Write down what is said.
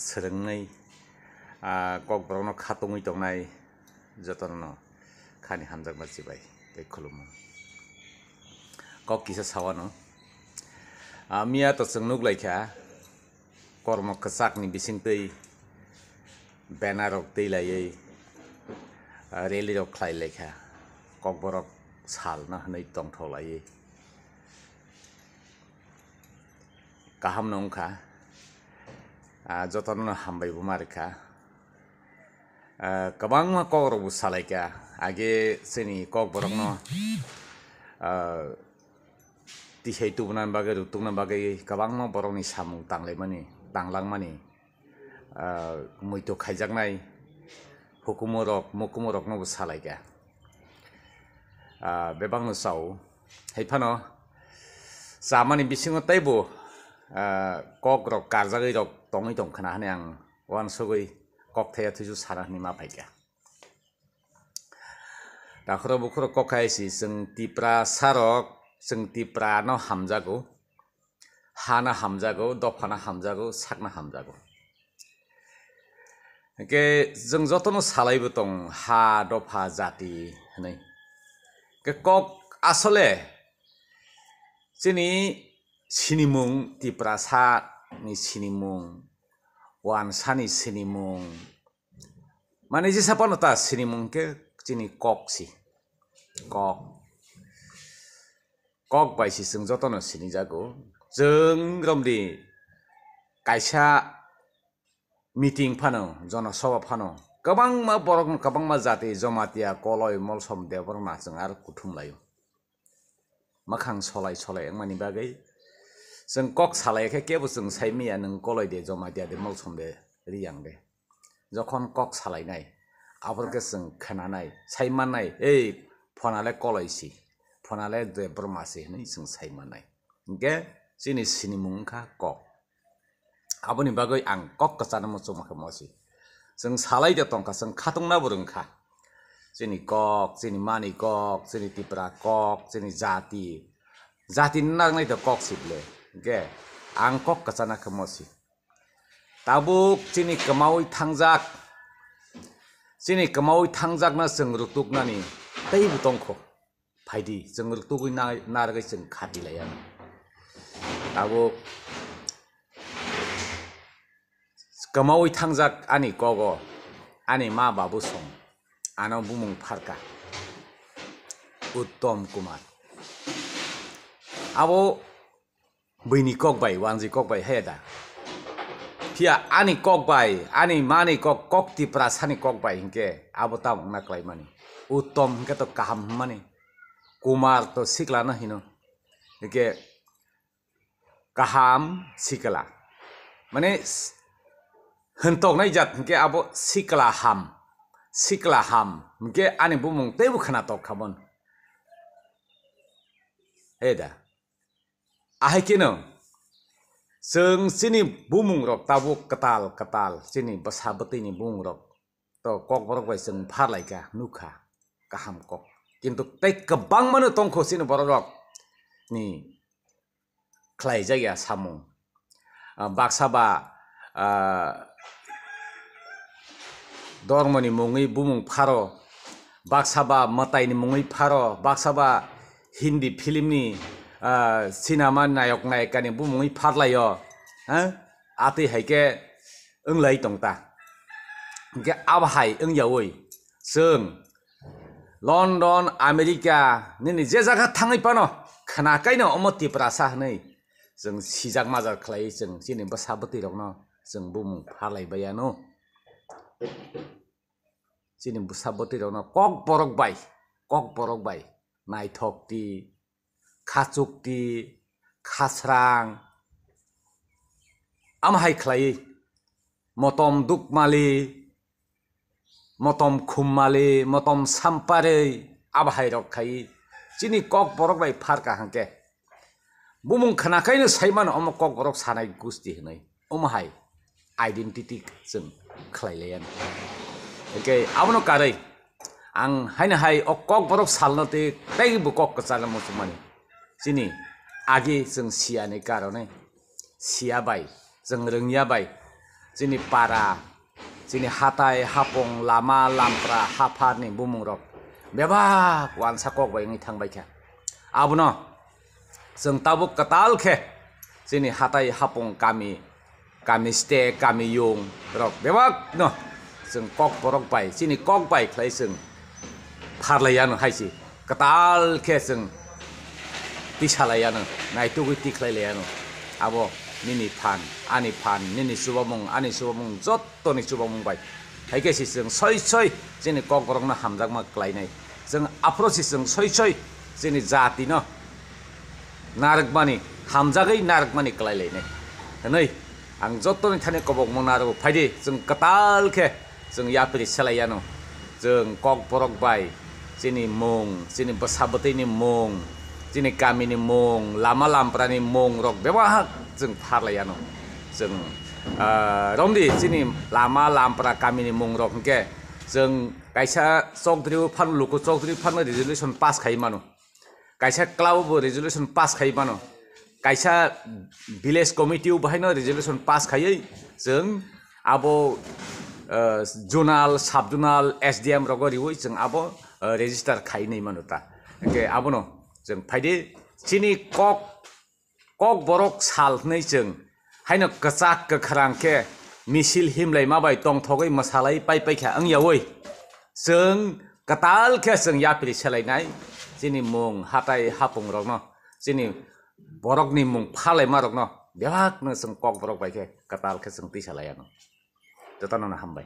serengay kok borokno khatungui tongnai jotono khani hamjak machibai tei khulumo kok kisa sawano mia to chung nuklaikha kormo kwchakni bisingtwi banner rok teilayei rally rok khlailekha kok borok salna hwnui tongthoklayei kaham nongkha jotono hambai bumarikha kabangma kok rok salaikha age sini kok borokno tishai tubna bagai rutungna bagai kabangma borokni samung tanglangmani muito khaijaknai hukumorok mukumorok no salaikha bebangno sau haifano samani bisingo taibo kok rok karjagai rok tongui tongkhana hane ang wansogoi kok thaya thuju sarani ma paikha dakhro bukhro kok khaisi jeng tipra sarok jeng tipra no hamjago hana hamjago dofana hamjago sakna hamjago ke jeng jotono salaibo tong ha dofa jati hnai ke kok asole chini sinimung tipra sa ni sinimung wan sani sinimung mane jisa pano ta sinimung ke chini kok si kok bai si jeng jotono sinijago jeng romdi kaisa meeting phano jonosabha phano kabangma borok kabangma jati jomatia koloi molsom deborna jeng ar kuthumlayo makhang solai engmani bagai jeng kok salaikhe kebo jeng saimia nung koloi de jomatia de molsom de riyang de jokhon kok salainai aborke jeng khananai saimanai ei phonale koloisi phonale de bromasi ni jeng saimanai ge chini sinimungkha kok aboni bagai ang kok kachana mo chumaka mosi jeng salai de tongkha jeng khatungna burungkha chini kok chini mani kok chini tipra kok chini jati nangnai de kok sible ge ang kok kachana khamosi tabuk chini kamawi thangjak na jeng rutuknani teibu tongkho phaidi jeng rutugui naragai jeng khatilaya tabuk kamawi thangjak ani kogo ani ma babu song ano bumung pharka Uttom Kumar abo bini kok bai wanji kok bai heda pia ani kok bai ani mani kok tipra sani kok bai hingke abo tam naklai mani Uttom hingke to kaham mani Kumar to sikla na hino hingke kaham sikla mane hentok nai jat hingke abo sikla ham hingke ani bumung teibu khana tok khabon heda ahai kino jeng sini bumung rok tabuk ketal sini basabati ni bumung rok to kok borok bai jeng pharlaika nukha kaham kok kintu tei kebang mano tongkho sini borok rok ni khlai jaya samung baksaba dormoni mungui bumung pharo baksaba matai ni mungui pharo baksaba hindi film ni cinema nayok nayika ni bumungui pharlayo ati haike englai tongta ge abhai engyawi jeng London America nini je jaga thangai pano khana kaino omoti prasa hnei jeng sijak majar khlai jeng chini basabati rokno jeng bumung pharlai bayano chini basabati rokno kok borok bai naithokti khachukti khasrang amhai khlai motom dukmali motom khummali motom sampare abhai rok khai chini kok borok bai pharka hangke bumung khana kaino saiman om kok borok sanai gusti hnai omhai identity jeng khlailayan okay abono karai ang haina hai kok borok salno te teibu kok kachana mo sumani chini age jeng siani karone sia bai jeng rengya bai जोंनि पारा जोंनि हाथाय हापं लामा लामप्रा हाफारनि बुमुं रक बेबाक वानसा कक बायङै थांबाय खे आबनो जों ताबुक कताल खे जोंनि हाथाय हापं गामि स्टे गामि यं रक बेबाक न जों कक बरक बाय जोंनि कक बाय ख्लाय जों फारलायानो हायसि कताल खे जों तिसालायानो नायतुगै तिख्लायलायानो आबो निनि फान निनि सुबमung आनि सुबमung जत्तनि सुबमung बाय हायकेसि जों सय जोंनि कक बरकनो हामजागमा क्लायनाय जों आफ्रसि जों सय जोंनि जाति न नारकमानि हामजागै नारकमानि क्लायलायनाय नै आं जत्तनि थाने कबक मनारो फायदे जों कताल खे जों यापिरि सेलायानो जों कक बरक बाय जोंनि मुं जोंनि बसाबतैनि मुं जोंनि गामिनि मुं लामा लामप्रानि मुं रक बेबाक जों फारलायानो जों रमदि जोंनि लामा लामप्रा गामिनि मुं रक हंके जों कायसा चौधरी फानलुको चौधरी फान रिजोल्यूशन पास खायो मानो कायसा क्लाबबो रिजोल्यूशन पास खायो मानो कायसा विलेज कमिटी बाहायनो रिजोल्यूशन पास खायो जों आबो जोनाल साब जोनाल एसडीएम रग रिवै जों आबो रेजिस्टार खायो नै मानुता के आबोनो जों फायदे चिनि कक बरक सालनै जों हायनो कचाक कखरांके मिसिल हिमलाय माबाय टंथगै मसालाय पाइखा आंयावै जों कताल खे जों यापिरि सेलायनाय जोंनि मुं हाथाय हापुं रक न जोंनि बरकनि मुं फालाय मा रक न बेबाकनो जों कक बरक बायखे कताल खे जों तिसालायानो जतननो हामबाय।